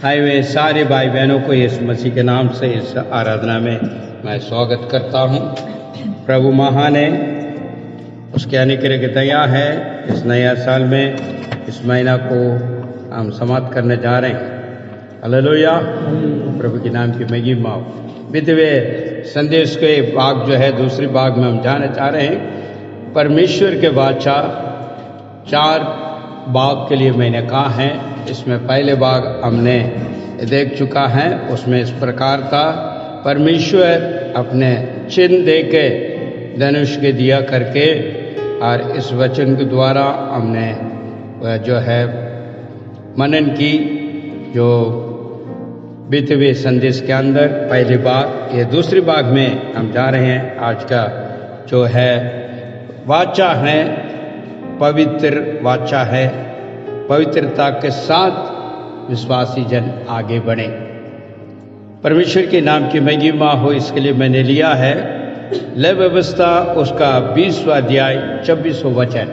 आए हुए सारे भाई बहनों को यीशु मसीह के नाम से इस आराधना में मैं स्वागत करता हूं। प्रभु महान है, उसके अनुग्रह की दया है। इस नया साल में इस महीना को हम समाप्त करने जा रहे हैं। हालेलुया, प्रभु के नाम की महिमा हो। बीते हुए संदेश के भाग जो है दूसरी भाग में हम जाना चाह रहे हैं। परमेश्वर के वाचा 4 भाग के लिए मैंने कहा है। इसमें पहले भाग हमने देख चुका है। उसमें इस प्रकार था, परमेश्वर अपने चिन्ह दे के धनुष के दिया करके, और इस वचन के द्वारा हमने जो है मनन की। जो बीते हुए संदेश के अंदर पहली भाग, ये दूसरी भाग में हम जा रहे हैं। आज का जो है वाचा है, पवित्र वाचा है। पवित्रता के साथ विश्वासी जन आगे बढ़े। परमेश्वर के नाम की महिमा हो, इसके लिए मैंने लिया है लय व्यवस्था उसका 20वां अध्याय 26वां वचन।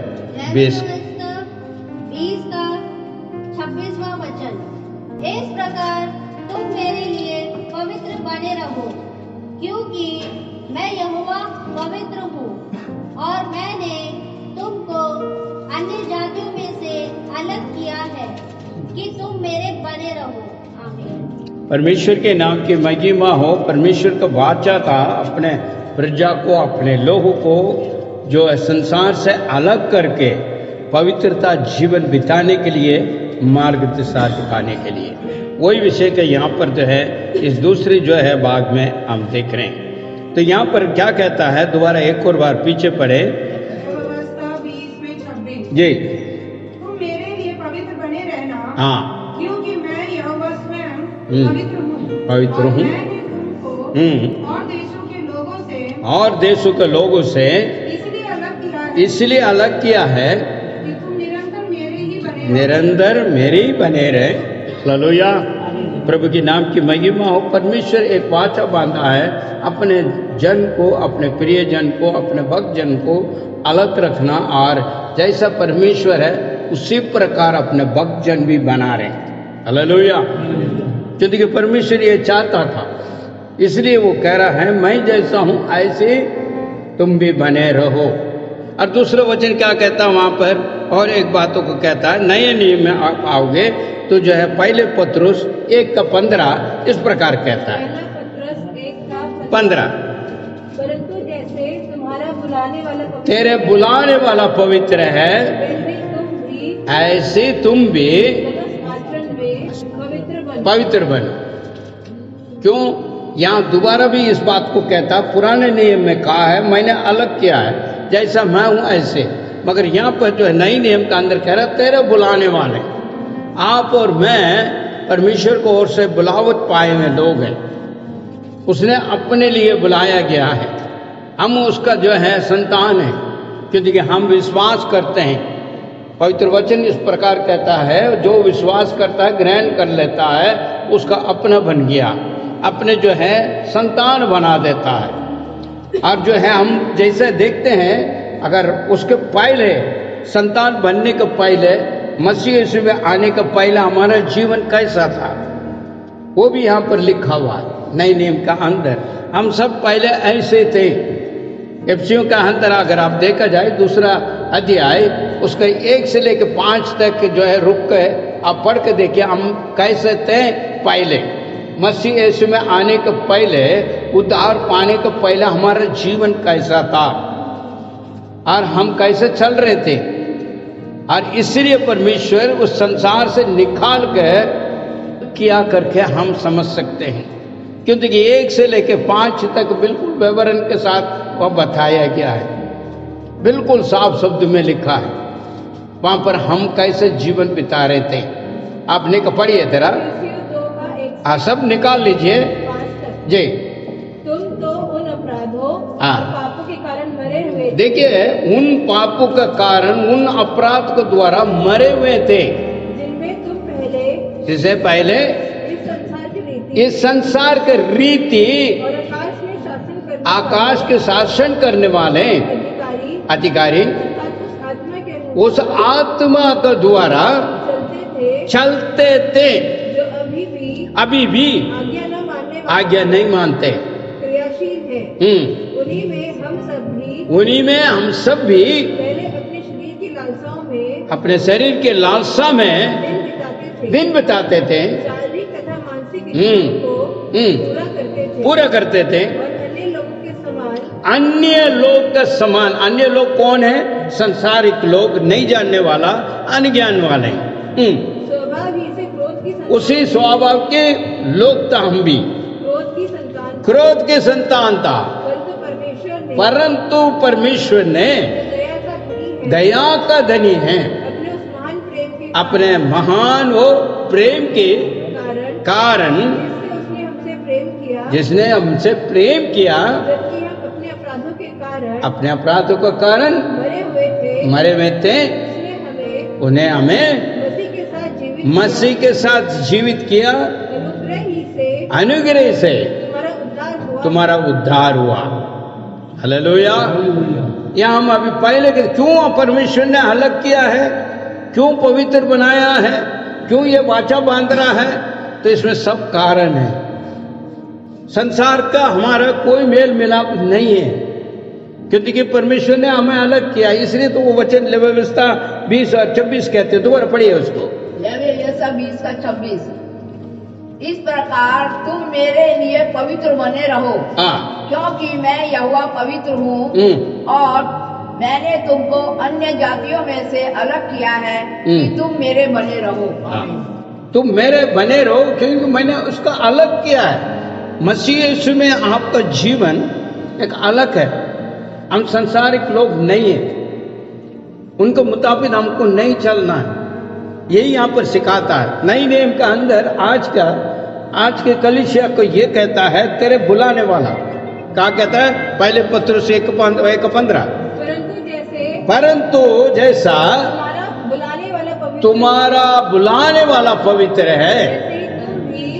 20 का 26वां वचन। इस प्रकार तुम मेरे लिए पवित्र बने रहो, क्योंकि मैं यहोवा पवित्र हूँ, और मैंने तुमको अन्य जातियों में से अलग किया है कि तुम मेरे बने रहो। आमीन। परमेश्वर के नाम की महिमा हो। परमेश्वर का वाचा था अपने प्रजा को, अपने लोगों को जो है संसार से अलग करके पवित्रता जीवन बिताने के लिए मार्ग दिशा दिखाने के लिए। वही विषय का यहाँ पर जो है इस दूसरी जो है भाग में हम देख रहे हैं। तो यहाँ पर क्या कहता है, दोबारा एक और बार पीछे पढ़े जी। तुम मेरे लिए पवित्र बने रहना, हाँ, क्योंकि मैं यहोवा स्वयं पवित्र हूँ। मैंने तुमको और देशों के लोगों से इसलिए अलग किया है कि तुम निरंतर मेरे ही बने रहे। हालेलुया, प्रभु के नाम की महिमा हो। परमेश्वर एक वाचा बांधा है अपने जन को, अपने प्रिय जन को, अपने भक्त जन को अलग रखना, और जैसा परमेश्वर है उसी प्रकार अपने भक्त जन भी बना रहे। हालेलुया, क्योंकि परमेश्वर ये चाहता था, इसलिए वो कह रहा है मैं जैसा हूं ऐसे तुम भी बने रहो। और दूसरा वचन क्या कहता है वहां पर, और एक बातों को कहता है, नए नियम में आओगे तो जो है पहले पत्रुस 1:15 इस प्रकार कहता है। 15 परंतु जैसे तुम्हारा बुलाने वाला तेरे बुलाने वाला पवित्र है, ऐसे तुम भी पवित्र बनो। क्यों? यहाँ दोबारा भी इस बात को कहता, पुराने नियम में कहा है मैंने अलग किया है जैसा मैं हूं ऐसे, मगर यहाँ पर जो है नई नियम का अंदर कह रहा तेरे बुलाने वाले आप और मैं परमेश्वर को ओर से बुलावट पाए हुए लोग हैं। उसने अपने लिए बुलाया गया है। हम उसका जो है संतान है, क्योंकि हम विश्वास करते हैं। पवित्र वचन इस प्रकार कहता है, जो विश्वास करता है ग्रहण कर लेता है उसका अपना बन गया, अपने जो है संतान बना देता है। और जो है हम जैसे देखते हैं, अगर उसके पहले संतान बनने के पहले मसीह यीशु में आने का पहला हमारा जीवन कैसा था, वो भी यहाँ पर लिखा हुआ है नए नियम का अंदर। हम सब पहले ऐसे थे। एफिसियों का अंदर अगर आप देखा जाए दूसरा अध्याय उसका 1 से लेकर 5 तक जो है रुक के आप पढ़ के देखिए हम कैसे थे पहले। मसीह यीशु में आने के पहले, उद्धार पाने के पहले हमारा जीवन कैसा था और हम कैसे चल रहे थे। और इसलिए परमेश्वर उस संसार से निकाल कर किया करके हम समझ सकते हैं, क्योंकि 1 से लेकर 5 तक बिल्कुल विवरण के साथ वह बताया गया है, बिल्कुल साफ शब्द में लिखा है। वहां पर हम कैसे जीवन बिता रहे थे। आपने का पढ़िए तेरा, हाँ सब निकाल लीजिए जी। तुम तो उन अपराधों हाँ पापों के कारण मरे हुए, देखिए उन पापों का कारण, उन अपराध को द्वारा मरे हुए थे, जिनमें तुम पहले, जिसे पहले इस संसार के रीति और आकाश के शासन करने वाले अधिकारी उस आत्मा के द्वारा चलते थे, जो अभी अभी भी आज्ञा नहीं मानते, क्रियाशील है। उन्हीं में हम सब भी पहले अपने शरीर की लालसाओं में, अपने शरीर के लालसा में दिन बिताते थे, शारीरिक तथा मानसिक इच्छाओं को पूरा करते थे। और अन्य लोगों के समान, अन्य लोग का समान, अन्य लोग कौन है? संसारिक लोग, नहीं जानने वाला, अनज्ञान वाले। स्वभाव ही से क्रोध की संतान, उसी स्वभाव के लोग था हम भी, क्रोध की संतान था। परंतु परमेश्वर ने दया का धनी है, अपने महान वो प्रेम के कारण, जिसने हमसे प्रेम किया, अपने अपराधों के कारण मरे हुए थे, उन्हें हमें मसीह के साथ जीवित किया। अनुग्रह से तुम्हारा उद्धार हुआ। हालेलुया। यहाँ हम अभी पहले के क्यों परमेश्वर ने अलग किया है, क्यों पवित्र बनाया है, क्यों ये वाचा बांध रहा है, तो इसमें सब कारण है। संसार का हमारा कोई मेल मिलाप नहीं है, क्योंकि परमेश्वर ने हमें अलग किया। इसलिए तो वो वचन व्यवस्था 20 और 26 कहते हैं। दोबारा पढ़िए उसको। 20 का 26, इस प्रकार तुम मेरे लिए पवित्र बने रहो, क्योंकि मैं यहोवा पवित्र हूँ और मैंने तुमको अन्य जातियों में से अलग किया है कि तुम मेरे बने रहो। तुम मेरे बने रहो क्योंकि मैंने उसका अलग किया है। मसीह यीशु में आपका जीवन एक अलग है। हम संसारिक लोग नहीं है, उनको मुताबिक हमको नहीं चलना है। यही यहाँ पर सिखाता है। नई नियम का अंदर आज के कलीसिया को ये कहता है, तेरे बुलाने वाला क्या कहता है? पहले पत्रुस 1:15, परंतु जैसा तुम्हारा बुलाने वाला पवित्र है,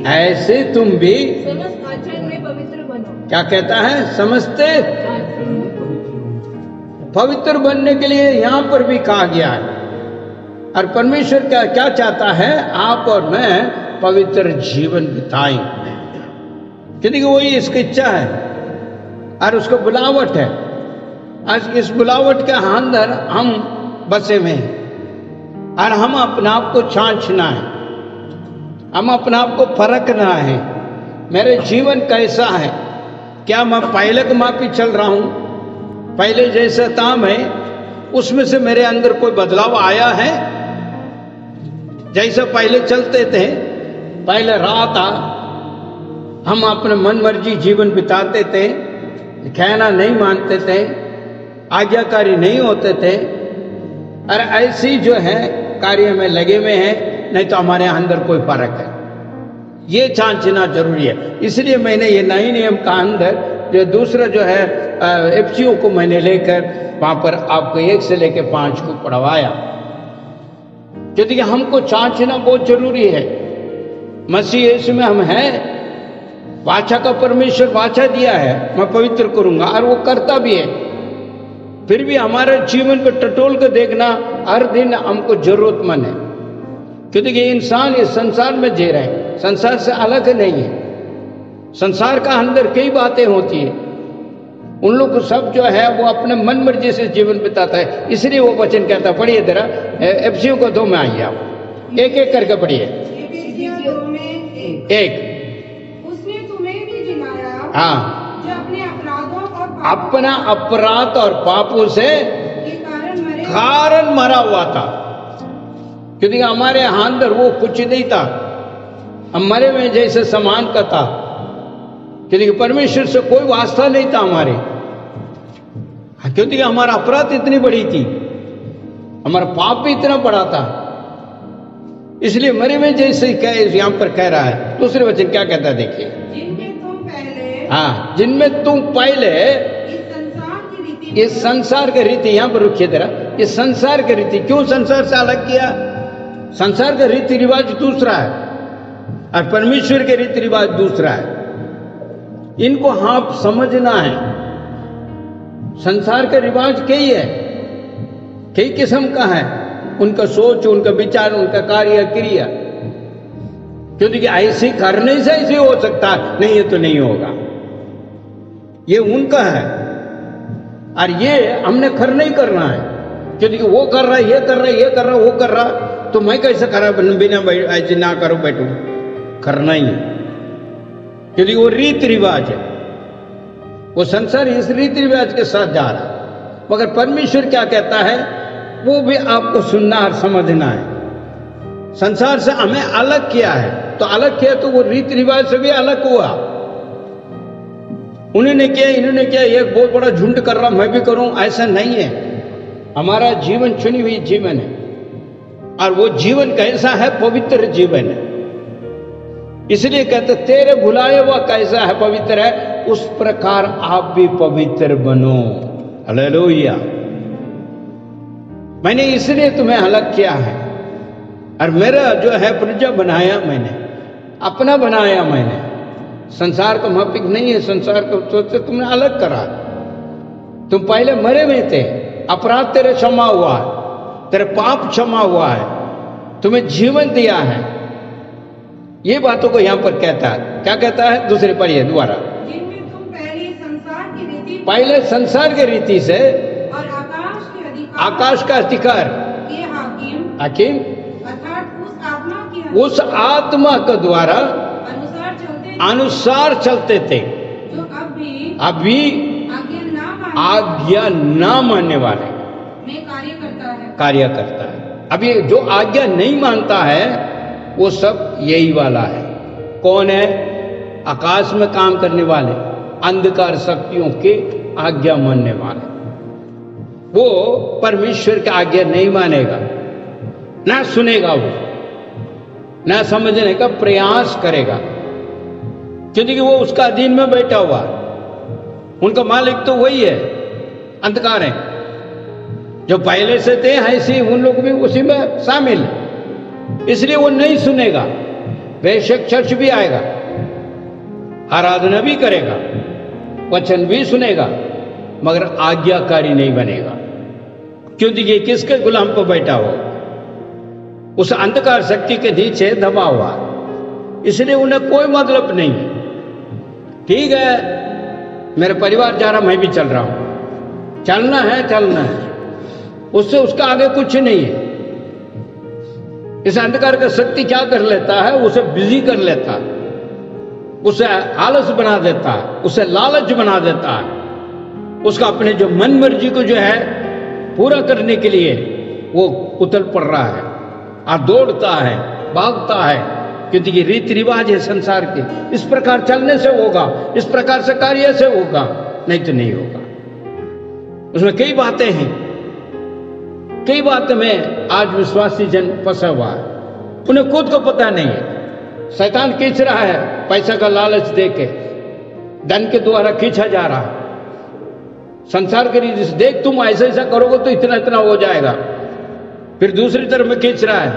ऐसे तुम भी समस्त आचरण में पवित्र बनो। क्या कहता है? समझते पवित्र बनने के लिए यहाँ पर भी कहा गया है। और परमेश्वर क्या चाहता है? आप और मैं पवित्र जीवन बिताएं, क्योंकि वही इसकी इच्छा है और उसको बुलावट है। आज इस बुलावट के अंदर हम बसे हुए हैं और हम अपने आप को छांछना है, हम अपने आप को परखना है। मेरे जीवन कैसा है? क्या मैं पहले के मापी चल रहा हूं? पहले जैसा था मैं, उसमें से मेरे अंदर कोई बदलाव आया है? जैसा पहले चलते थे, पहले रहा था, हम अपने मन मर्जी जीवन बिताते थे, कहना नहीं मानते थे, आज्ञाकारी नहीं होते थे, और ऐसी जो है कार्य में लगे हुए हैं, नहीं तो हमारे अंदर कोई फर्क है। ये जांचना जरूरी है। इसलिए मैंने ये नए नियम का अंदर जो दूसरा जो है एफसीओ को मैंने लेकर वहां पर आपको 1 से लेकर 5 को पढ़वाया, क्योंकि हमको जांचना बहुत जरूरी है। मसीह यीशु में हम हैं, वाचा का परमेश्वर वाचा दिया है, मैं पवित्र करूंगा, और वो करता भी है। फिर भी हमारे जीवन को टटोल कर देखना हर दिन हमको जरूरतमंद है, क्योंकि इंसान इस संसार में जी रहे हैं, संसार से अलग नहीं है। संसार का अंदर कई बातें होती है, उन लोग को सब जो है वो अपने मन मर्जी से जीवन बिताता है। इसलिए वो वचन कहता, पढ़िए जरा एफसीओ को 2 में आइए, आप एक एक करके पढ़िए। 1, उसने तुम्हें भी जिलाया, हाँ, जो अपने अपराधों और अपना अपराध और पापों से कारण मरा हुआ था, क्योंकि हमारे अंदर वो कुछ नहीं था, हम मरे हुए जैसे समान का था, क्योंकि परमेश्वर से कोई वास्ता नहीं था हमारे, क्योंकि हमारा अपराध इतनी बड़ी थी, हमारा पाप भी इतना बड़ा था। इसलिए मरे में जैसे यहां पर कह रहा है। दूसरे वचन क्या कहता है देखिए, जिनमें तुम पहले, हाँ, जिनमें तुम पहले इस संसार की रीति, यहां पर रुकिए जरा, इस संसार की रीति, क्यों संसार से अलग किया? संसार का रीति रिवाज दूसरा है और परमेश्वर के रीति रिवाज दूसरा है। इनको आप समझना है। संसार का रिवाज कई है, कई किस्म का है, उनका सोच, उनका विचार, उनका कार्य क्रिया। क्योंकि ऐसे करने से ऐसे हो सकता है, नहीं ये तो नहीं होगा। ये उनका है और ये हमने कर नहीं करना है, क्योंकि वो कर रहा है, ये कर रहा है, ये कर रहा है, वो कर रहा, तो मैं कैसे करा बिना ऐसे ना करो बैठू, करना ही है। क्योंकि वो रीति रिवाज है, वो संसार इस रीति रिवाज के साथ जा रहा है। मगर परमेश्वर क्या कहता है वो भी आपको सुनना और समझना है। संसार से हमें अलग किया है, तो अलग किया तो वो रीति रिवाज से भी अलग हुआ। उन्होंने किया, इन्होंने किया, एक बहुत बड़ा झुंड कर रहा मैं भी करूं, ऐसा नहीं है। हमारा जीवन चुनी हुई जीवन है और वो जीवन कैसा है? पवित्र जीवन है। इसलिए कहते तेरे भुलाए हुआ कैसा है? पवित्र है, उस प्रकार आप भी पवित्र बनो। हालेलुया। मैंने इसलिए तुम्हें अलग किया है और मेरा जो है प्रजा बनाया, मैंने अपना बनाया, मैंने संसार का माफिक नहीं है। संसार को सोचते तुमने अलग करा। तुम पहले मरे हुए थे, अपराध तेरे क्षमा हुआ है, तेरे पाप क्षमा हुआ है, तुम्हें जीवन दिया है। ये बातों को यहां पर कहता है। क्या कहता है? दूसरे पढ़िए दोबारा। जिनमें तुम पहले संसार के रीति से और आकाश का अधिकार के हाकिम अर्थात उस आत्मा के द्वारा अनुसार चलते थे, जो अभी आज्ञा ना मानने वाले में कार्य करता है। अभी जो आज्ञा नहीं मानता है वो सब यही वाला है। कौन है? आकाश में काम करने वाले, अंधकार शक्तियों के आज्ञा मानने वाले। वो परमेश्वर की आज्ञा नहीं मानेगा, ना सुनेगा, वो ना समझने का प्रयास करेगा, क्योंकि वो उसका अधीन में बैठा हुआ। उनका मालिक तो वही है, अंधकार है। जो पहले से थे ऐसे उन लोग भी उसी में शामिल, इसलिए वो नहीं सुनेगा। बेशक चर्च भी आएगा, आराधना भी करेगा, वचन भी सुनेगा, मगर आज्ञाकारी नहीं बनेगा, क्योंकि ये किसके गुलाम पर बैठा हो? उस अंधकार शक्ति के नीचे दबा हुआ, इसलिए उन्हें कोई मतलब नहीं। ठीक है, मेरा परिवार जा रहा, मैं भी चल रहा हूं, चलना है, चलना है, उससे उसका आगे कुछ नहीं है। इस अंधकार का शक्ति क्या कर लेता है? उसे बिजी कर लेता है, उसे आलस बना देता है, उसे लालच बना देता है, उसका अपने जो मन मर्जी को जो है पूरा करने के लिए वो उतल पड़ रहा है और दौड़ता है, भागता है, क्योंकि ये रीति रिवाज है संसार के। इस प्रकार चलने से होगा, इस प्रकार से कार्य से होगा, नहीं तो नहीं होगा। उसमें कई बातें हैं, कई बातों में आज विश्वासी जन फंसा हुआ है, उन्हें खुद को पता नहीं है। शैतान खींच रहा है, पैसा का लालच देके धन के द्वारा खींचा जा रहा है। संसार के रीति से देख, तुम ऐसा ऐसा करोगे तो इतना इतना हो जाएगा। फिर दूसरी तरफ में खींच रहा है,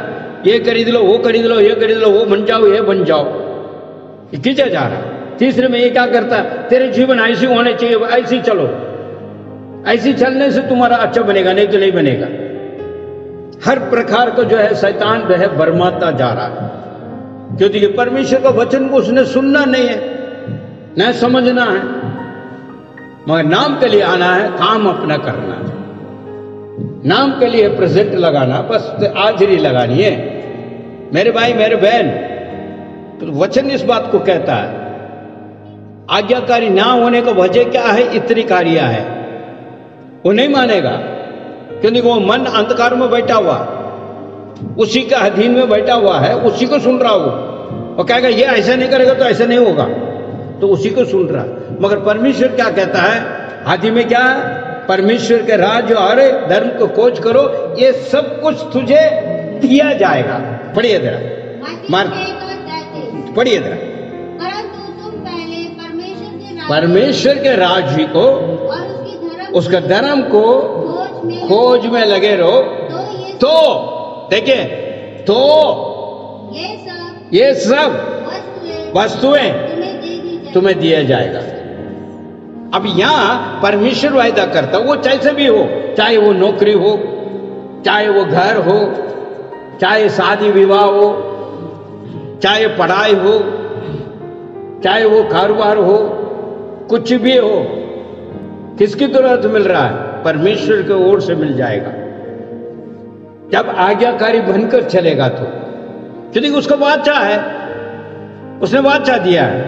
ये खरीद लो, वो खरीद लो, ये खरीद लो, वो बन जाओ, ये बन जाओ, ये खींचा जा रहा है। तीसरे में ये क्या करता है? तेरे जीवन ऐसी होने चाहिए, ऐसी चलो, ऐसी चलने से तुम्हारा अच्छा बनेगा, नहीं तो नहीं बनेगा। हर प्रकार को जो है शैतान जो है बरमाता जा रहा है, क्योंकि परमेश्वर का वचन को उसने सुनना नहीं है, न समझना है, मगर नाम के लिए आना है, काम अपना करना है, नाम के लिए प्रेजेंट लगाना, बस हाजिरी लगानी है। मेरे भाई, मेरे बहन, तो वचन इस बात को कहता है, आज्ञाकारी ना होने का वजह क्या है? इतनी कार्य है, वो नहीं मानेगा, क्योंकि वो मन अंधकार में बैठा हुआ, उसी का अधीन में बैठा हुआ है, उसी को सुन रहा हो। वो कहेगा ये ऐसा नहीं करेगा तो ऐसा नहीं होगा, तो उसी को सुन रहा। मगर परमेश्वर क्या कहता है? आदि में क्या है? परमेश्वर के राज और धर्म को खोज करो, ये सब कुछ तुझे दिया जाएगा। पढ़िए जरा, पढ़िए जरा। परंतु तुम पहले परमेश्वर के राज्य को और उसका धर्म को खोज में लगे रहो, तो देखिए, तो ये सब वस्तुएं तुम्हें दिया जाएगा। अब यहां परमेश्वर वायदा करता, वो जैसे भी हो, चाहे वो नौकरी हो, चाहे वो घर हो, चाहे शादी विवाह हो, चाहे पढ़ाई हो, चाहे वो कारोबार हो, कुछ भी हो, किसकी जरूरत मिल रहा है? परमेश्वर की ओर से मिल जाएगा जब आज्ञाकारी बनकर चलेगा तो। क्योंकि उसका वाचा है, उसने वाचा दिया है।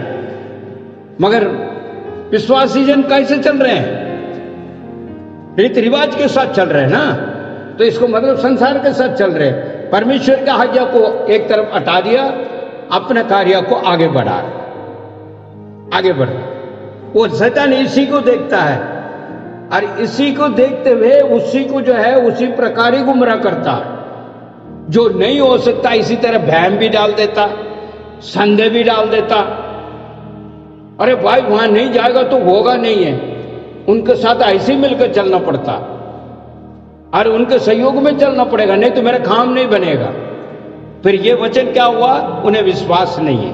मगर विश्वासी जन कैसे चल रहे हैं? रीति रिवाज के साथ चल रहे हैं ना, तो इसको मतलब संसार के साथ चल रहे हैं। परमेश्वर की आज्ञा को एक तरफ हटा दिया, अपने कार्य को आगे बढ़ा, आगे बढ़। वो शैतान इसी को देखता है और इसी को देखते हुए उसी को जो है उसी प्रकार ही गुमराह करता है। जो नहीं हो सकता इसी तरह भ्रम भी डाल देता, संदेह भी डाल देता। अरे भाई वहां नहीं जाएगा तो होगा नहीं है, उनके साथ ऐसे ही मिलकर चलना पड़ता और उनके सहयोग में चलना पड़ेगा, नहीं तो मेरा काम नहीं बनेगा। फिर ये वचन क्या हुआ? उन्हें विश्वास नहीं है,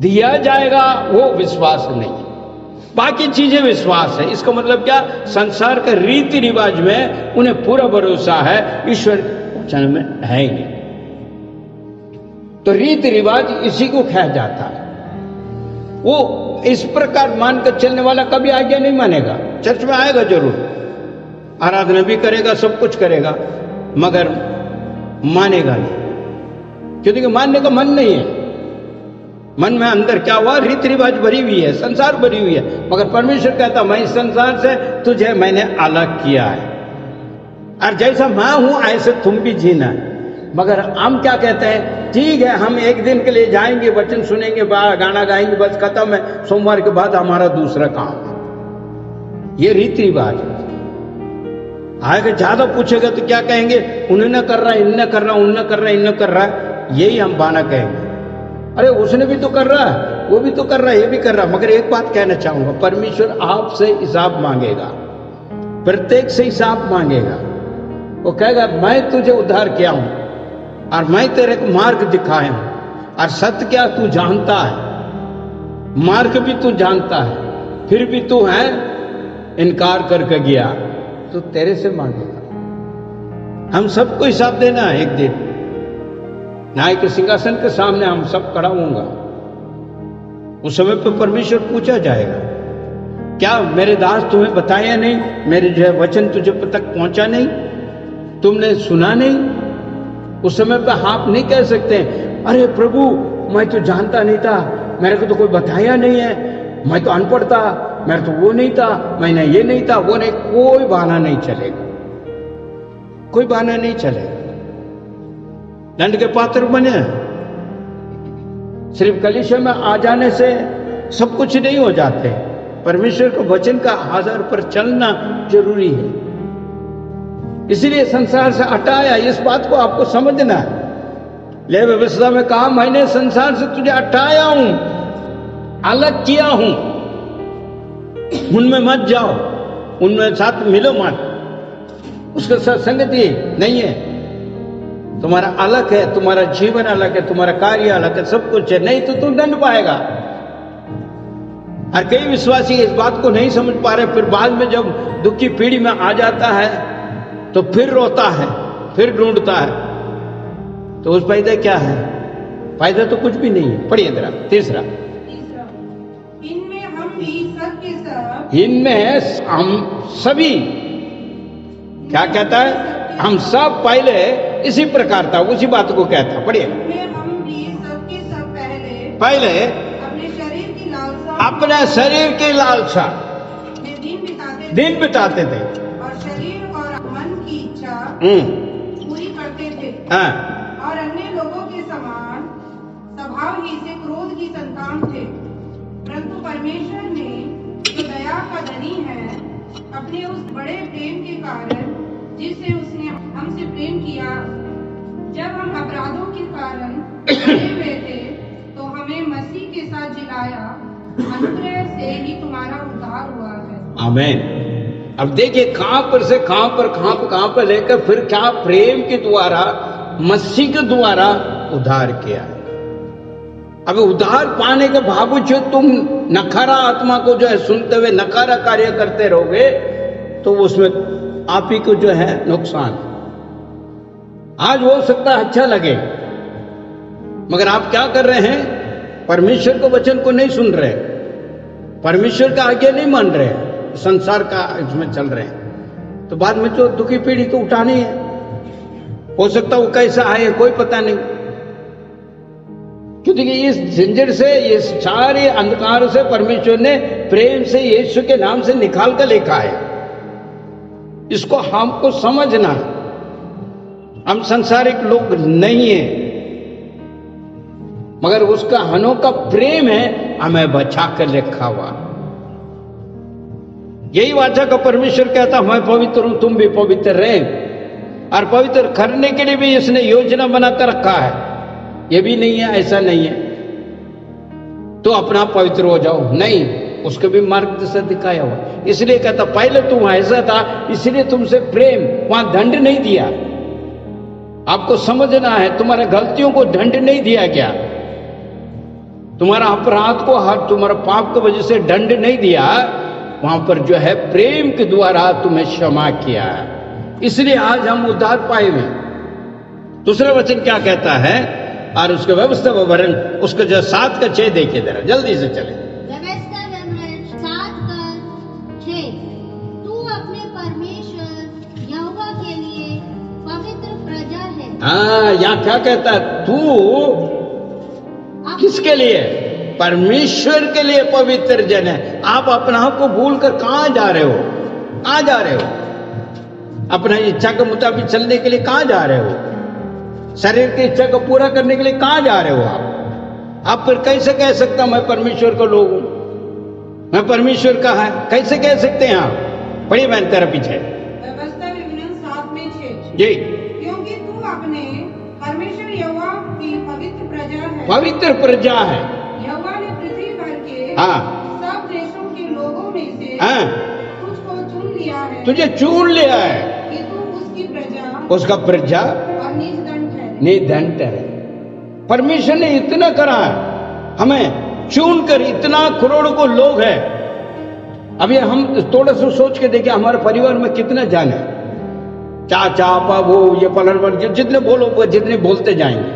दिया जाएगा वो विश्वास नहीं है, बाकी चीजें विश्वास है। इसका मतलब क्या? संसार के रीति रिवाज में उन्हें पूरा भरोसा है, ईश्वर वचन में है ही नहीं। तो रीति रिवाज इसी को कहा जाता है। वो इस प्रकार मानकर चलने वाला कभी आज्ञा नहीं मानेगा। चर्च में आएगा जरूर, आराधना भी करेगा, सब कुछ करेगा, मगर मानेगा नहीं, क्योंकि मानने का मन नहीं है। मन में अंदर क्या हुआ? रीति रिवाज भरी हुई है, संसार भरी हुई है। मगर परमेश्वर कहता मैं इस संसार से तुझे मैंने अलग किया है और जैसा मैं हूं ऐसे तुम भी जीना। मगर हम क्या कहते हैं? ठीक है, हम एक दिन के लिए जाएंगे, वचन सुनेंगे, गाना गाएंगे, बस खत्म है, सोमवार के बाद हमारा दूसरा काम है। ये रीति रिवाज है। आगे ज्यादा पूछेगा तो क्या कहेंगे? उन्होंने कर रहा है, इन्होंने कर रहा है, उन्होंने कर रहा है, इन्होंने कर रहा है, यही हम बाना कहेंगे। अरे उसने भी तो कर रहा है, वो भी तो कर रहा है, ये भी कर रहा है। मगर एक बात कहना चाहूंगा, परमेश्वर आपसे हिसाब मांगेगा, प्रत्येक से हिसाब मांगेगा। वो कहेगा मैं तुझे उद्धार किया हूं और मैं तेरे को मार्ग दिखाया हूं और सत्य क्या तू जानता है, मार्ग भी तू जानता है, फिर भी तू है इनकार करके गया, तो तेरे से मांगेगा। हम सबको हिसाब देना है एक दिन, न्याय के सिंहासन के सामने हम सब खड़ा होंगे। उस समय पर परमेश्वर पूछा जाएगा, क्या मेरे दास तुम्हें बताया नहीं, मेरे जो है वचन तुझे तक पहुंचा नहीं, तुमने सुना नहीं? उस समय पे आप नहीं कह सकते अरे प्रभु मैं तो जानता नहीं था, मेरे को तो कोई बताया नहीं है, मैं तो अनपढ़ था, मेरे तो वो नहीं था, मैंने ये नहीं था, वो नहीं। कोई बहाना नहीं चलेगा, कोई बहाना नहीं चलेगा। दंड के पात्र बने। सिर्फ कलीसिया में आ जाने से सब कुछ नहीं हो जाते। परमेश्वर के वचन का आधार पर चलना जरूरी है। इसलिए संसार से हटाया, इस बात को आपको समझना है। ले व्यवस्था में कहा मैंने संसार से तुझे हटाया हूं, अलग किया हूं, उनमें मत जाओ, उनमें साथ मिलो मत, उसके साथ संगति नहीं है। तुम्हारा अलग है, तुम्हारा जीवन अलग है, तुम्हारा कार्य अलग है, सब कुछ है, नहीं तो तुम दंड पाएगा। और कई विश्वासी इस बात को नहीं समझ पा रहे, फिर बाद में जब दुख की पीढ़ी में आ जाता है तो फिर रोता है, फिर ढूंढता है। तो उस फायदा क्या है? फायदा तो कुछ भी नहीं है। पढ़िए जरा तीसरा, इनमें हम भी सब के सब, इनमें हम सभी, क्या कहता है? हम सब पहले इसी प्रकार था, उसी बात को कहता। पढ़िए, हम भी सब के सब पहले अपने शरीर की लालसा, अपने शरीर की लालसा में दिन बिताते थे और शरीर और मन की इच्छा पूरी करते थे। हाँ। और अन्य लोगों के समान स्वभाव ही से क्रोध की संतान थे। परंतु परमेश्वर ने जो दया का धनी है, अपने उस बड़े प्रेम के कारण जिससे उसने हमसे प्रेम किया, जब हम अपराधों के कारण मरे हुए थे तो हमें मसीह के साथ जिलाया, अनुग्रह से ही तुम्हारा उद्धार हुआ है। आमीन। अब देखिए कहां पर से कहां पर लेकर फिर क्या प्रेम के द्वारा, मसीह के द्वारा उद्धार किया है। अब उद्धार पाने के बावजूद तुम नकारा आत्मा को जो है सुनते हुए नकारा कार्य करते रहोगे तो उसमें आप ही को जो है नुकसान। आज हो सकता है अच्छा लगे, मगर आप क्या कर रहे हैं? परमेश्वर के वचन को नहीं सुन रहे, परमेश्वर का आज्ञा नहीं मान रहे, संसार का इसमें चल रहे हैं। तो बाद में जो दुखी पीढ़ी तो उठानी है। हो सकता वो कैसा आए कोई पता नहीं, क्योंकि इस झंझट से, इस सारे अंधकार से परमेश्वर ने प्रेम से यीशु के नाम से निकाल कर लिखा है। इसको हमको समझना। हम संसारिक लोग नहीं है, मगर उसका अनोखा प्रेम है, हमें बचा कर रखा हुआ। यही वाचा का परमेश्वर कहता मैं पवित्र हूं, तुम भी पवित्र रहे। और पवित्र करने के लिए भी इसने योजना बनाकर रखा है। ये भी नहीं है, ऐसा नहीं है तो अपना पवित्र हो जाओ, नहीं, उसके भी मार्गदर्शन दिखाया हुआ। इसलिए कहता पहले तुम ऐसा था, इसलिए तुमसे प्रेम, वहां दंड नहीं दिया। आपको समझना है, तुम्हारे गलतियों को दंड नहीं दिया गया, तुम्हारा अपराध को, हर तुम्हारा पाप की वजह से दंड नहीं दिया, वहां पर जो है प्रेम के द्वारा तुम्हें क्षमा किया है। इसलिए आज हम उद्धार पाए हुए। दूसरा वचन क्या कहता है और उसके व्यवस्था विवरण, उसका जो 7 का 6 देखिए जरा जल्दी से चले। व्यवस्था विवरण 7 का 6, तू अपने परमेश्वर यहोवा के लिए पवित्र प्रजा है। हाँ, यहाँ क्या कहता है? तू किसके लिए? परमेश्वर के लिए पवित्र जन है। आप अपना आप को भूल कर कहां जा रहे हो? कहां जा रहे हो? अपना इच्छा के मुताबिक चलने के लिए कहां जा रहे हो? शरीर की इच्छा को पूरा करने के लिए कहां जा रहे हो आप फिर कैसे कह सकता मैं परमेश्वर का लोग हूं, मैं परमेश्वर का है, कैसे कह सकते हैं आप? बड़ी बहन तेरा पीछे व्यवस्था विवरण 7 में 6 जी, क्योंकि तू अपने परमेश्वर यहोवा की पवित्र प्रजा है। पवित्र प्रजा है। यहोवा ने पृथ्वी भर के हाँ, सब देशों के लोगों में से हाँ, तुझको चुन लिया है, तुझे चुन लिया है कि तू उसकी प्रजा, उसका प्रजा और निज दंड है। निधंट है। परमेश्वर ने इतना करा है, हमें चुन कर, इतना करोड़ों को लोग है। अभी हम थोड़ा सा सोच के देखिए, हमारे परिवार में कितना जान है, चाचा बाबू ये पलर जितने बोलो, जितने बोलते जाएंगे।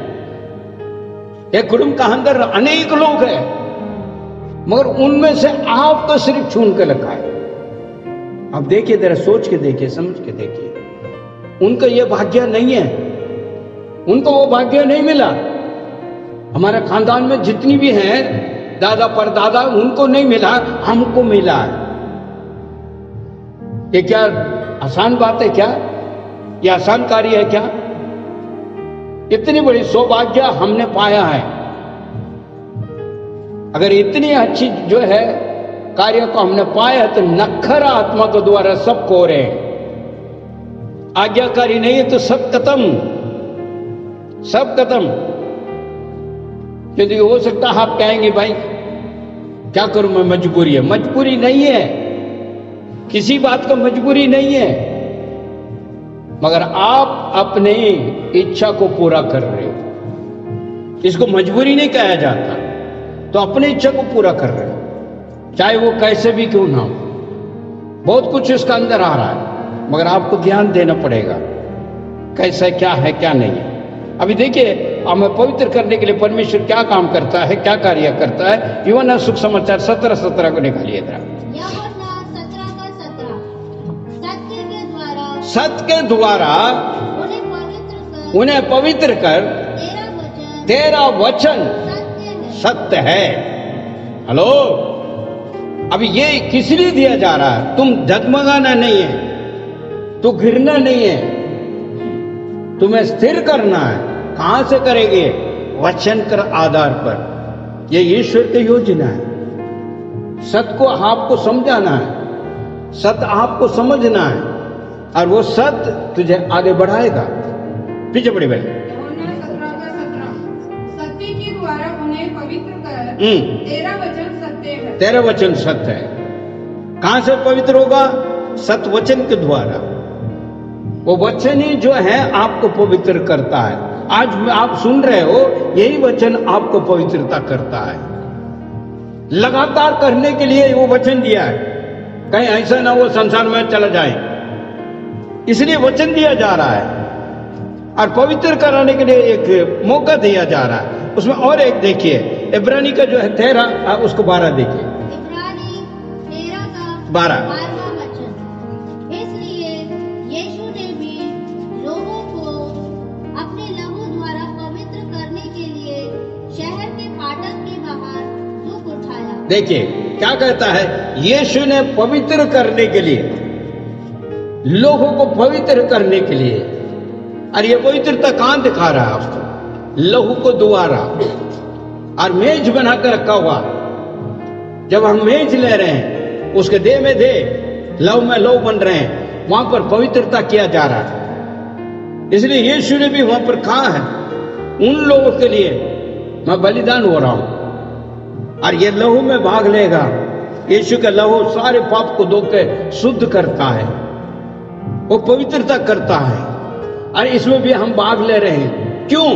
एक कुटुंब का अंदर अनेक लोग हैं, मगर उनमें से आपको सिर्फ चुन के रखा है। अब देखिए जरा, सोच के देखिए, समझ के देखिए, उनका यह भाग्य नहीं है, उनको वो भाग्य नहीं मिला। हमारे खानदान में जितनी भी हैं, दादा परदादा, उनको नहीं मिला, हमको मिला है। ये क्या आसान बात है क्या? ये आसान कार्य है क्या? इतनी बड़ी सौभाग्य हमने पाया है। अगर इतनी अच्छी जो है कार्य को हमने पाया तो नखर आत्मा के द्वारा सब को रहे, आज्ञाकारी नहीं है तो सब खत्म, सब खत्म। क्योंकि हो सकता है आप कहेंगे भाई क्या करूं मैं, मजबूरी है। मजबूरी नहीं है, किसी बात का मजबूरी नहीं है, मगर आप अपनी इच्छा को पूरा कर रहे हो। इसको मजबूरी नहीं कहा जाता, तो अपनी इच्छा को पूरा कर रहे हो, चाहे वो कैसे भी क्यों ना हो। बहुत कुछ इसका अंदर आ रहा है, मगर आपको ध्यान देना पड़ेगा कैसा क्या है क्या नहीं है। अभी देखिए, हमें पवित्र करने के लिए परमेश्वर क्या काम करता है, क्या कार्य करता है। यूहन्ना सुख समाचार 17:17 को निकालिए जरा। यूहन्ना 17:17, सत्य के द्वारा उन्हें पवित्र कर तेरा वचन सत्य है। हेलो, अब ये किस लिए दिया जा रहा है? तुम जगमगाना नहीं है, तो गिरना नहीं है, तुम्हें स्थिर करना है। कहां से करेंगे? वचन कर आधार पर। यह ईश्वर की योजना है। सत्य को आपको समझाना है, सत्य आपको समझना है, और वो सत्य तुझे आगे बढ़ाएगा। पीछे बड़ी बहन, यूहन्ना 17:17, सत्य के द्वारा उन्हें पवित्र कर तेरा वचन सत्य है। तेरा वचन सत्य है। कहां से पवित्र होगा? सत्य वचन के द्वारा। वो वचन ही जो है आपको पवित्र करता है। आज आप सुन रहे हो, यही वचन आपको पवित्रता करता है। लगातार करने के लिए वो वचन दिया है, कहीं ऐसा ना वो संसार में चला जाए, इसलिए वचन दिया जा रहा है। और पवित्र कराने के लिए एक मौका दिया जा रहा है। उसमें और एक देखिए, इब्रानी का जो है 13 उसको 12 देखिए। इब्रानी 13 का 12वां वचन। इसलिए यीशु ने भी लोगों को अपने लहू द्वारा पवित्र करने के लिए शहर के फाटक के बाहर दुख उठाया। देखिए क्या कहता है, यीशु ने पवित्र करने के लिए, लोगों को पवित्र करने के लिए, और ये पवित्रता कहां दिखा रहा है आपको? लहू को द्वारा, और मेज बनाकर रखा हुआ। जब हम मेज ले रहे हैं, उसके देह में देह, लहू में लहू बन रहे हैं, वहां पर पवित्रता किया जा रहा है। इसलिए यीशु ने भी वहां पर कहा है, उन लोगों के लिए मैं बलिदान हो रहा हूं, और ये लहू में भाग लेगा। यीशु का लहू सारे पाप को धो के शुद्ध करता है, वो पवित्रता करता है, और इसमें भी हम भाग ले रहे हैं। क्यों?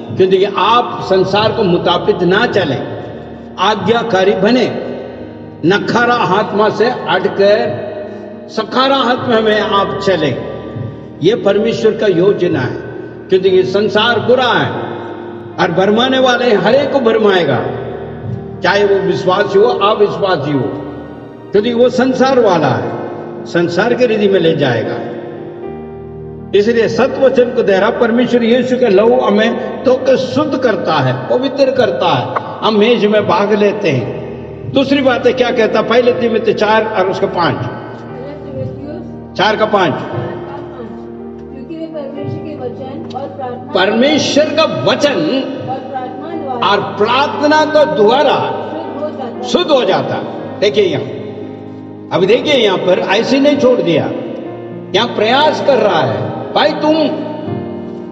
क्योंकि आप संसार को मुताबिक ना चले, आज्ञाकारी बने, नखारा आत्मा से हटकर सकारा आत्मा में आप चले। ये परमेश्वर का योजना है, क्योंकि ये संसार बुरा है और भरमाने वाले हर एक को भरमाएगा, चाहे वो विश्वासी हो अविश्वासी हो, क्योंकि वो संसार वाला है, संसार के रीति में ले जाएगा। इसलिए सत्य वचन को दे रहा परमेश्वर यीशु के लहू हमें तो के शुद्ध करता है, पवित्र करता है, हम मेज में भाग लेते हैं। दूसरी बात है क्या कहता, पहले तिमुथी 4 और उसका 5, 4 का 5, क्योंकि परमेश्वर के वचन और प्रार्थना, परमेश्वर का वचन और प्रार्थना का द्वारा शुद्ध हो जाता। देखिए यहां, अब देखिए यहां पर ऐसे नहीं छोड़ दिया, यहां प्रयास कर रहा है, भाई तुम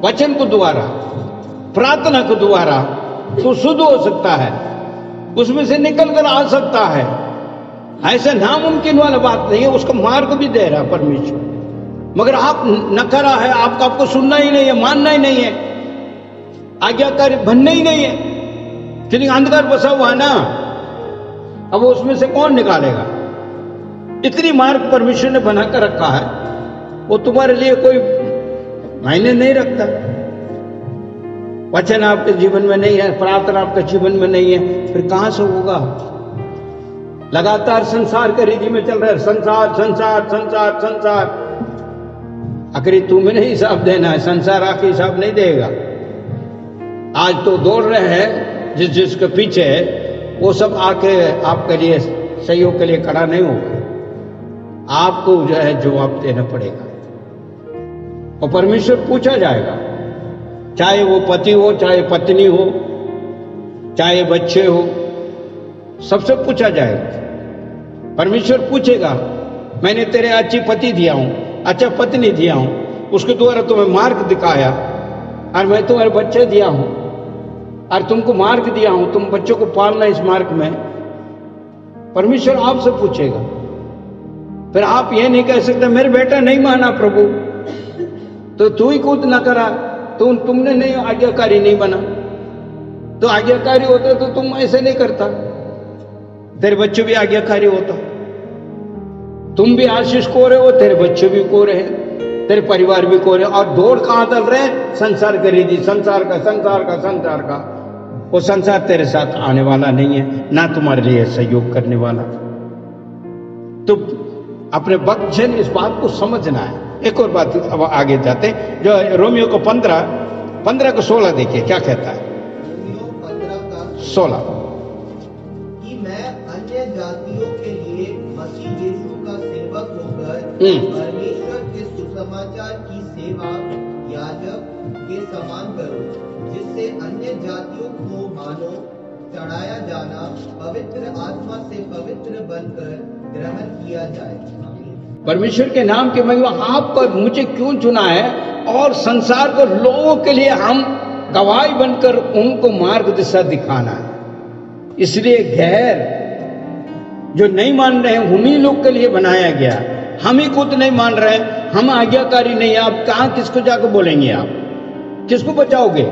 वचन को द्वारा, प्रार्थना को द्वारा तो शुद्ध हो सकता है, उसमें से निकल कर आ सकता है। ऐसा नामुमकिन वाला बात नहीं है, उसको मार्ग भी दे रहा परमेश्वर। मगर आप नकारा है, आपको सुनना ही नहीं है, मानना ही नहीं है, आज्ञाकारी बनना ही नहीं है, क्योंकि अंधकार बसा हुआ है ना। अब उसमें से कौन निकालेगा? इतनी मार्ग परमेश्वर ने बनाकर रखा है, वो तुम्हारे लिए कोई मायने नहीं रखता। वचन आपके जीवन में नहीं है, प्रार्थना आपके जीवन में नहीं है, फिर कहां से होगा? लगातार संसार के रीति में चल रहा है, संसार संसार संसार संसार। आखिर तुम्हें नहीं हिसाब देना है, संसार आके हिसाब नहीं देगा। आज तो दौड़ रहे हैं जिसके पीछे है, वो सब आके आपके लिए सहयोग के लिए खड़ा नहीं होगा, आपको जो है जवाब देना पड़ेगा, और परमेश्वर पूछा जाएगा, चाहे वो पति हो, चाहे पत्नी हो, चाहे बच्चे हो, सबसे पूछा जाएगा। परमेश्वर पूछेगा, मैंने तेरे अच्छी पति दिया हूं, अच्छा पत्नी दिया हूं, उसके द्वारा तुम्हें मार्ग दिखाया, और मैं तुम्हारे बच्चे दिया हूं और तुमको मार्ग दिया हूं, तुम बच्चों को पालना इस मार्ग में। परमेश्वर आपसे पूछेगा। फिर आप ये नहीं कह सकते मेरे बेटा नहीं माना प्रभु, तो तू ही खुद ना करा, तुमने नहीं आज्ञाकारी नहीं बना। तो आज्ञाकारी होता तो तुम ऐसे नहीं करता, तेरे बच्चे भी आज्ञाकारी होता। तुम भी आशीष कोरे हो, तेरे बच्चे भी कोरे हैं, तेरे परिवार भी कोरे, और दौड़ कहां चल रहे हैं? संसार के रीति, संसार का संसार का संसार का। वो संसार तेरे साथ आने वाला नहीं है, ना तुम्हारे लिए सहयोग करने वाला। तो अपने भक्तजन इस बात को समझना है। एक और बात अब आगे जाते हैं, जो रोमियो को 15 को 16 देखिए क्या कहता है। रोमियो 15 का 16 कि मैं अन्य जातियों के लिए मसीह यीशु का सेवक होकर परमेश्वर के सुसमाचार की सेवा याजक के समान करूं, जिससे अन्य जातियों को मानो चढ़ाया जाना पवित्र आत्मा से पवित्र बनकर ग्रहण किया जाए। परमेश्वर के नाम की महिमा। आप पर मुझे क्यों चुना है, और संसार को लोगों के लिए हम गवाही बनकर उनको मार्ग दिशा दिखाना है। इसलिए गैर जो नहीं मान रहे हैं उन्हीं लोग के लिए बनाया गया। हम ही खुद नहीं मान रहे हैं, हम आज्ञाकारी नहीं है। आप कहां किसको जाकर बोलेंगे? आप किसको बचाओगे?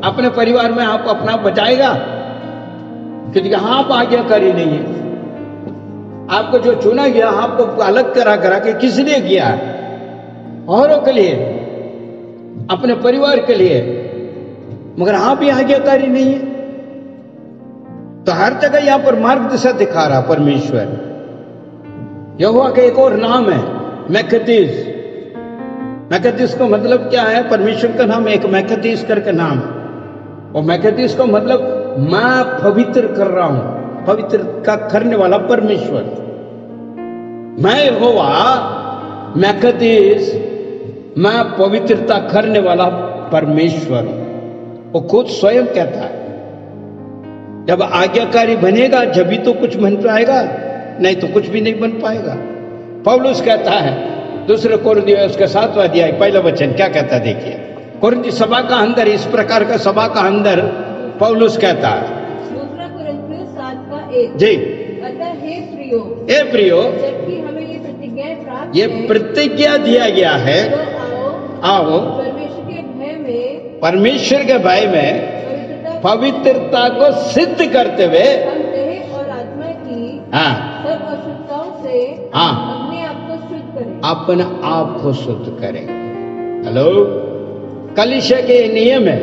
अपने परिवार में आप अपना बचाएगा? क्योंकि आप आज्ञाकारी नहीं है। आपको जो चुना गया, आपको अलग करा के किस लिए किया है? औरों के लिए, अपने परिवार के लिए, मगर आप भी आज्ञाकारी नहीं है। तो हर जगह यहां पर मार्ग दिशा दिखा रहा परमेश्वर। यहोवा का एक और नाम है मैकदीस। मैकदीस का मतलब क्या है? परमेश्वर का नाम एक मैकदीस करके नाम है। और मैकदीस का मतलब मैं पवित्र कर रहा हूं, पवित्र का करने वाला परमेश्वर। मैं यहोवा मैकदीस, मैं पवित्रता करने वाला परमेश्वर। वो खुद स्वयं कहता है। जब आज्ञाकारी बनेगा जब भी तो कुछ बन पाएगा, नहीं तो कुछ भी नहीं बन पाएगा। पौलुस कहता है दूसरे कोरिन्थियों उसका 7वां अध्याय पहला वचन क्या कहता है देखिए। कोरिन्थी सभा का अंदर इस प्रकार का सभा का अंदर पौलुस कहता है, दूसरा कोरिन्थियों 7:1 जी, अतः हे प्रियो, जबकि हमें ये प्रतिज्ञा प्राप्त ये प्रतिज्ञा दिया गया है, तो आओ परमेश्वर के भय में पवित्रता को सिद्ध करते हुए हम देह और आत्मा की सब अशुद्धताओं से अपने आप को शुद्ध करें। अपने आप को शुद्ध करें। हेलो, कलीसिया के नियम है।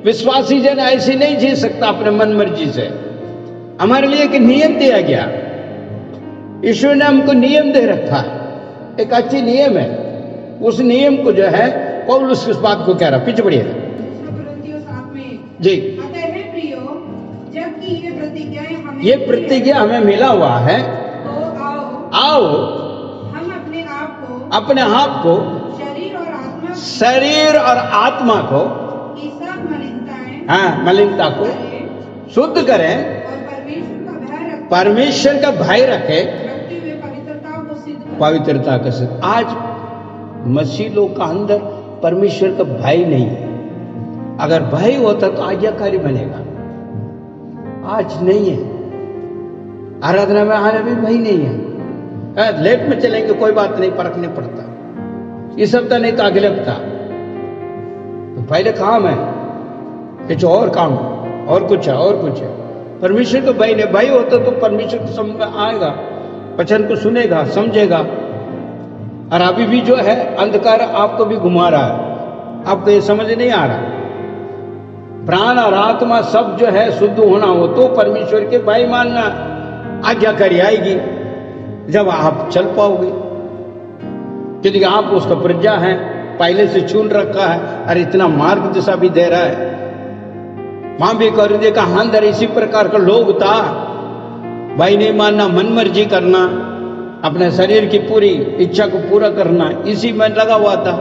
विश्वासी जन ऐसे नहीं जी सकता अपने मन मर्जी से। हमारे लिए एक नियम दिया गया, ईश्वर ने हमको नियम दे रखा है, एक अच्छी नियम है। उस नियम को जो है पौलुस इस बात को कह रहा, पीछे बढ़िए जी। जबकि ये प्रतिज्ञा हमें मिला हुआ है, तो आओ हम अपने आप को शरीर और आत्मा को की सब मलिनताएं, मलिनता को शुद्ध करें और परमेश्वर का भय रखे, पवित्रता का सिद्ध। आज मसीह लोग का अंदर परमेश्वर का भय नहीं है। अगर भय होता तो आज्ञाकारी बनेगा, आज नहीं है। आराधना में आने भी भय नहीं है। लेट में चलेंगे कोई बात नहीं, फर्क नहीं पड़ता। इस हफ्ता नहीं तो अगले हफ्ता। तो पहले काम है कुछ और काम, और कुछ है, और कुछ है। परमेश्वर को भय नहीं, भय होता तो परमेश्वर को समझ में आएगा, वचन को सुनेगा, समझेगा। और अभी भी जो है अंधकार आपको भी घुमा रहा है, आपको ये समझ नहीं आ रहा। प्राण और आत्मा सब जो है शुद्ध होना हो तो परमेश्वर के भय मानना, आज्ञाकारी आएगी जब आप चल पाओगे, क्योंकि आप उसका प्रजा है, पहले से चुन रखा है और इतना मार्ग दिशा भी दे रहा है। वहां भी कोरिन्थियों का अंदर इसी प्रकार का लोग था, भाई नहीं मानना, मन मर्जी करना, अपने शरीर की पूरी इच्छा को पूरा करना, इसी में लगा हुआ था।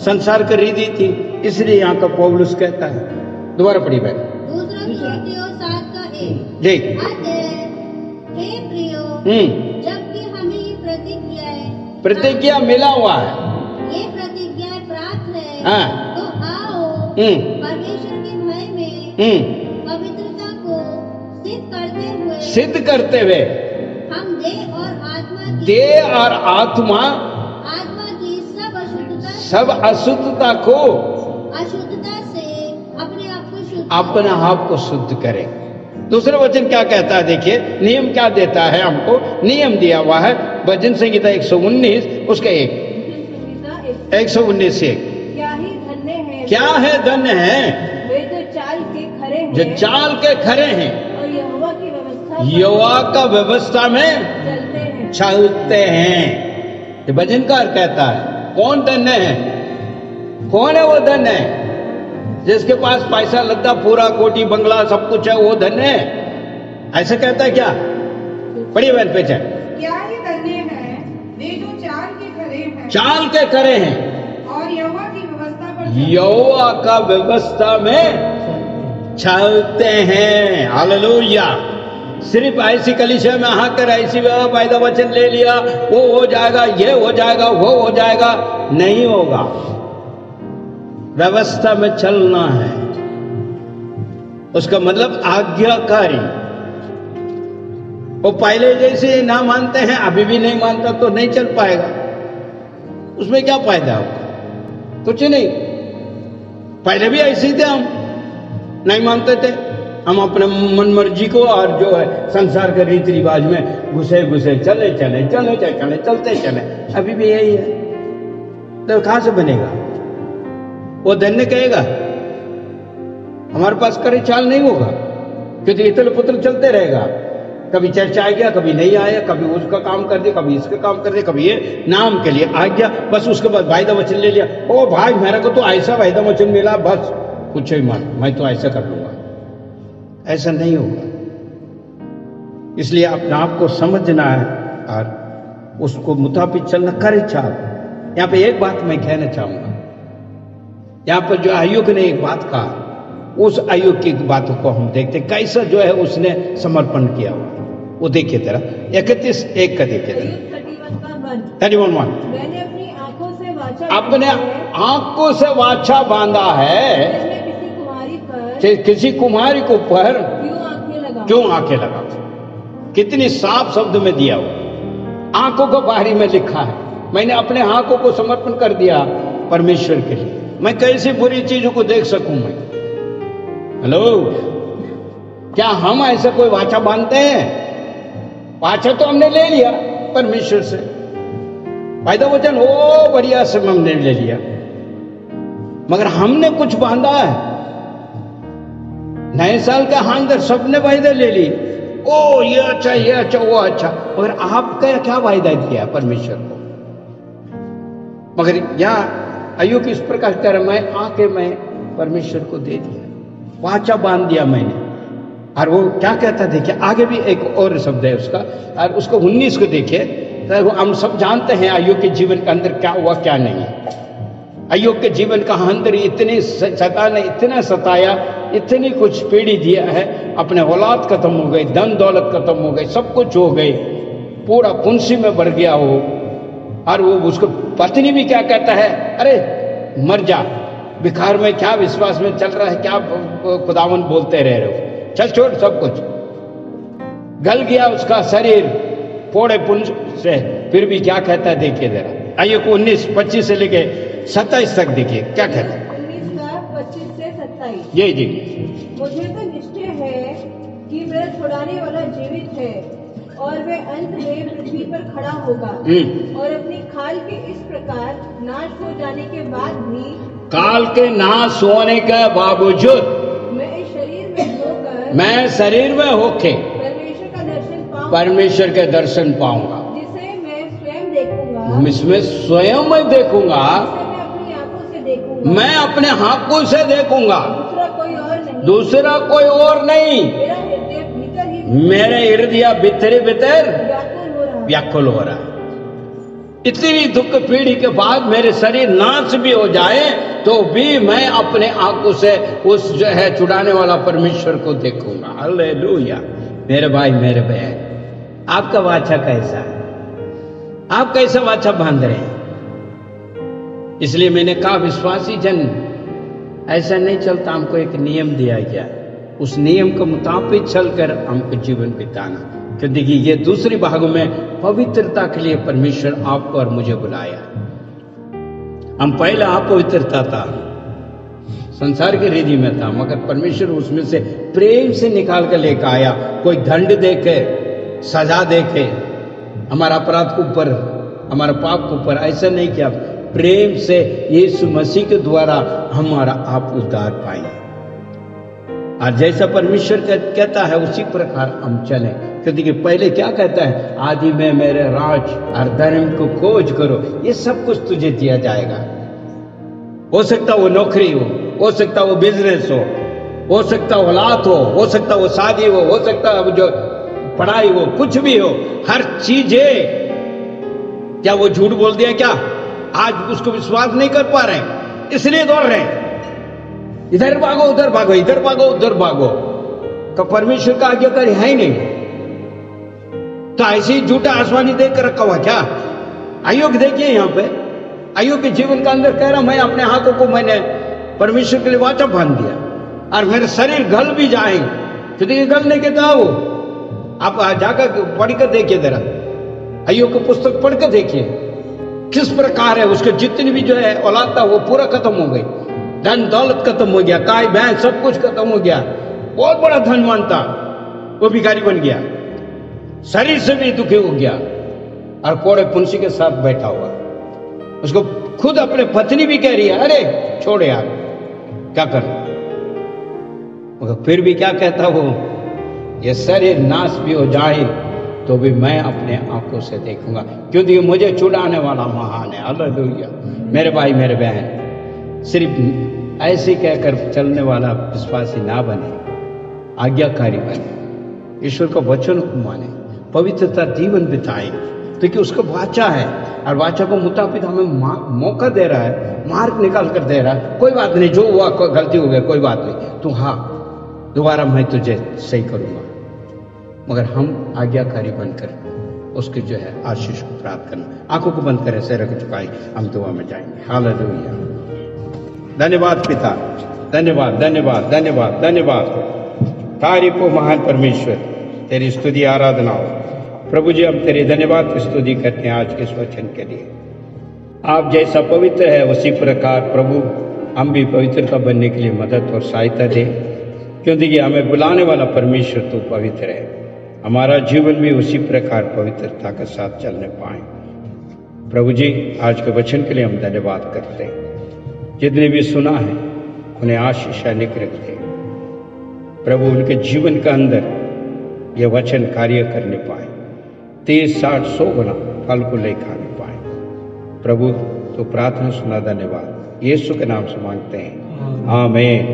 संसार की रीति थी, इसलिए यहाँ का पौलुस कहता है। दोबारा पढ़ी बहन। दूसरा कोरिन्थियों 7:1 जी। हे प्रियो, जबकि हमें ये प्रतिज्ञा मिला हुआ है, ये प्रतिज्ञा प्राप्त है, तो आओ परमेश्वर के भय में पवित्रता को सिद्ध करते हुए हम देह और आत्मा की सब अशुद्धता को अशुद्धता से अपने आप को शुद्ध करें। दूसरा वचन क्या कहता है देखिए, नियम क्या देता है हमको? नियम दिया हुआ है भजन संहिता 119 उसका 119 से 1। क्या है धन्य है वे जो चाल के खरे हैं, जो चाल के खरे हैं और यहोवा की व्यवस्था यहोवा का व्यवस्था में चलते हैं। ये भजनकार कहता है। कौन धन्य है? कौन है वो धन्य है? जिसके पास पैसा लगता पूरा कोठी बंगला सब कुछ है वो धन्य है? ऐसा कहता है क्या? पढ़िए बहन पीछे। क्या ही धन्य है वे जो चाल के खरे हैं, चाल के खरे हैं और यहोवा की व्यवस्था पर यहोवा का व्यवस्था में चलते हैं। हालेलुया। सिर्फ ऐसी कलीसिया में आकर ऐसी वायदा वचन ले लिया, वो हो जाएगा, ये हो जाएगा, वो हो जाएगा, नहीं होगा। व्यवस्था में चलना है, उसका मतलब आज्ञाकारी। वो पहले जैसे ना मानते हैं, अभी भी नहीं मानता तो नहीं चल पाएगा। उसमें क्या फायदा होगा? कुछ नहीं। पहले भी ऐसे ही थे, हम नहीं मानते थे, हम अपने मन मर्जी को और जो है संसार के रीति रिवाज में घुसे चले चलते चले। अभी भी यही है, तो कहां से बनेगा? वो धन्य कहेगा? हमारे पास करे चाल नहीं होगा, क्योंकि इतल पुतल चलते रहेगा। कभी चर्चा आ गया, कभी नहीं आया, कभी उसका काम कर दिया, कभी इसका काम कर दिया, कभी ये नाम के लिए आ गया, बस उसके बाद वायदा वचन ले लिया। ओ भाई मेरे को तो ऐसा वायदा वचन मिला, बस कुछ ही मत, मैं तो ऐसा कर लूंगा। ऐसा नहीं होगा। इसलिए अपने आप को समझना है और उसको मुताबिक चलना, करे चाल। यहाँ पे एक बात मैं कहना चाहूंगा, यहाँ पर जो आयुब ने एक बात कहा, उस आयुब की बातों को हम देखते कैसा जो है उसने समर्पण किया हुआ। वो देखिए तेरा 31:1 का देखिए तेरा 31:1। मैंने अपनी आंखों से वाचा अपने आंखों से वाचा बांधा है, किसी कुमारी को ऊपर क्यों आंखें लगा। कितनी साफ शब्द में दिया हुआ, आंखों को बाहरी में लिखा है, मैंने अपने आंखों को समर्पण कर दिया परमेश्वर के लिए। मैं कैसी बुरी चीजों को देख सकूं मैं। हेलो, क्या हम ऐसा कोई वाचा बांधते हैं? वाचा तो हमने ले लिया परमेश्वर से, वायदा वचन ओ बढ़िया से हमने ले लिया, मगर हमने कुछ बांधा है। नए साल के अंदर सबने वायदे ले ली, ओ ये अच्छा वो अच्छा, मगर आपका क्या वायदा दिया परमेश्वर को? मगर यहाँ आयुब इस प्रकार कर, मैं आके मैं परमेश्वर को दे दिया, वाचा बांध दिया मैंने। और वो क्या कहता देखिए, आगे भी एक और शब्द है उसका, और उसको 19 को देखिए। तो हम सब जानते हैं आयुब के जीवन के अंदर क्या हुआ क्या नहीं। आयुब के जीवन का अंदर इतनी शैतान ने इतना सताया, इतनी कुछ पीड़ी दिया है, अपने औलाद खत्म हो गई, धन दौलत खत्म हो गई, सब कुछ हो गई, पूरा पुंसी में बढ़ गया वो। और वो उसको पत्नी भी क्या कहता है, अरे मर जा, बिखार में क्या विश्वास में चल रहा है, क्या खुदावन बोलते रह रहे हो, चल छोड़ सब कुछ। गल गया उसका शरीर फोड़े पुंज से, फिर भी क्या कहता है देखिए जरा, आइए को 19:25 से लेके 27 तक देखिए क्या कहता है। 19:25 से 27। जी। मुझे तो निश्चय है कि मेरा छुड़ाने वाला जीवित है, और वे अंत में पृथ्वी पर खड़ा होगा, और अपनी खाल के इस प्रकार नाश हो जाने के बाद भी, काल के नाश होने के बावजूद मैं शरीर में होके परमेश्वर के दर्शन पाऊंगा, जिसे मैं स्वयं देखूंगा, इसमें स्वयं मैं देखूंगा, मैं अपने आंखों से देखूंगा, दूसरा कोई और नहीं। मेरे हृदय भीतर व्याकुल हो रहा है। इतनी दुख पीड़ी के बाद मेरे शरीर नाश भी हो जाए तो भी मैं अपने आंखों से उस जो है छुड़ाने वाला परमेश्वर को देखूंगा। हालेलुया। मेरे भाई मेरे बहन, आपका वाचा कैसा है? आप कैसा वाचा बांध रहे हैं? इसलिए मैंने कहा विश्वासी जन ऐसा नहीं चलता, हमको एक नियम दिया गया, उस नियम के मुताबिक चलकर हमको जीवन बिताना। तो देखिए ये दूसरी भाग में पवित्रता के लिए परमेश्वर आपको और मुझे बुलाया। हम पहले अपवित्रता था, संसार के रीति में था, मगर परमेश्वर उसमें से प्रेम से निकाल कर लेकर आया। कोई दंड देके, सजा देके, हमारा अपराध के ऊपर, हमारा पाप के ऊपर, ऐसा नहीं किया। प्रेम से यीशु मसीह के द्वारा हमारा आप उद्धार पाए। और जैसा परमेश्वर कहता है उसी प्रकार हम चलें। क्योंकि पहले क्या कहता है, आदि में मेरे राज और धर्म को खोज करो, ये सब कुछ तुझे दिया जाएगा। हो सकता वो नौकरी हो सकता वो बिजनेस हो सकता औलाद हो सकता वो शादी हो सकता वो जो पढ़ाई हो, कुछ भी हो, हर चीज है। क्या वो झूठ बोल दिया? क्या आज उसको विश्वास नहीं कर पा रहे, इसलिए दौड़ रहे हैं, इधर भागो उधर भागो, इधर भागो उधर भागो। का परमेश्वर का आज्ञाकारी है ही नहीं, तो ऐसे ही झूठा आसमानी देख कर रखा हुआ क्या? आयुब देखिए यहाँ पे, आयुब के जीवन का अंदर कह रहा, मैं अपने हाथों को मैंने परमेश्वर के लिए वाचा बांध दिया, और मेरे शरीर गल भी जाएंगे। क्योंकि गलने के था वो, आप जाकर पढ़कर देखिए जरा, आयुब की पुस्तक पढ़कर देखिए किस प्रकार है। उसके जितनी भी जो है औलाद था वो पूरा खत्म हो गई, धन दौलत खत्म हो गया, गाय भैंस सब कुछ खत्म हो गया। बहुत बड़ा धनवान था, वो भिखारी बन गया, शरीर से भी दुखी हो गया, और कोड़े पुंसी के साथ बैठा हुआ। उसको खुद अपने पत्नी भी कह रही है, अरे छोड़ यार, क्या कर, मगर फिर भी क्या कहता वो, ये शरीर नाश भी हो जाए तो भी मैं अपने आंखों से देखूंगा, क्योंकि मुझे छुड़ाने वाला महान है। हालेलुया। मेरे भाई मेरे बहन, सिर्फ ऐसे कहकर चलने वाला विश्वासी ना बने, आज्ञाकारी बने, ईश्वर का वचन को माने, पवित्रता जीवन बिताए, क्योंकि उसका वाचा है और वाचा को मुताबिक हमें मौका दे रहा है, मार्ग निकाल कर दे रहा है। कोई बात नहीं, जो हुआ गलती हो गई, कोई बात नहीं, तू हाँ दोबारा मैं तुझे सही करूंगा। मगर हम आज्ञाकारी बनकर उसके जो है आशीष को प्राप्त करना। आंखों को बंद करें, सिर को झुकाएं, हम दुआ में जाएंगे। हालेलुया। धन्यवाद पिता, धन्यवाद धन्यवाद धन्यवाद धन्यवाद। तारीफ हो महान परमेश्वर, तेरी स्तुति आराधना हो। प्रभु जी, हम तेरे धन्यवाद की स्तुति करते हैं आज के इस वचन के लिए। आप जैसा पवित्र है उसी प्रकार प्रभु हम भी पवित्रता बनने के लिए मदद और सहायता दे, क्योंकि हमें बुलाने वाला परमेश्वर तू पवित्र है। हमारा जीवन भी उसी प्रकार पवित्रता के साथ चलने पाए। प्रभु जी, आज के वचन के लिए हम धन्यवाद करते हैं। जितने भी सुना है उन्हें आशीष रखते। प्रभु उनके जीवन के अंदर यह वचन कार्य करने पाए, 30, 60, 100 गुना फल को ले खाने पाए। प्रभु तो प्रार्थना सुना, धन्यवाद। यीशु के नाम से मांगते हैं, आमीन।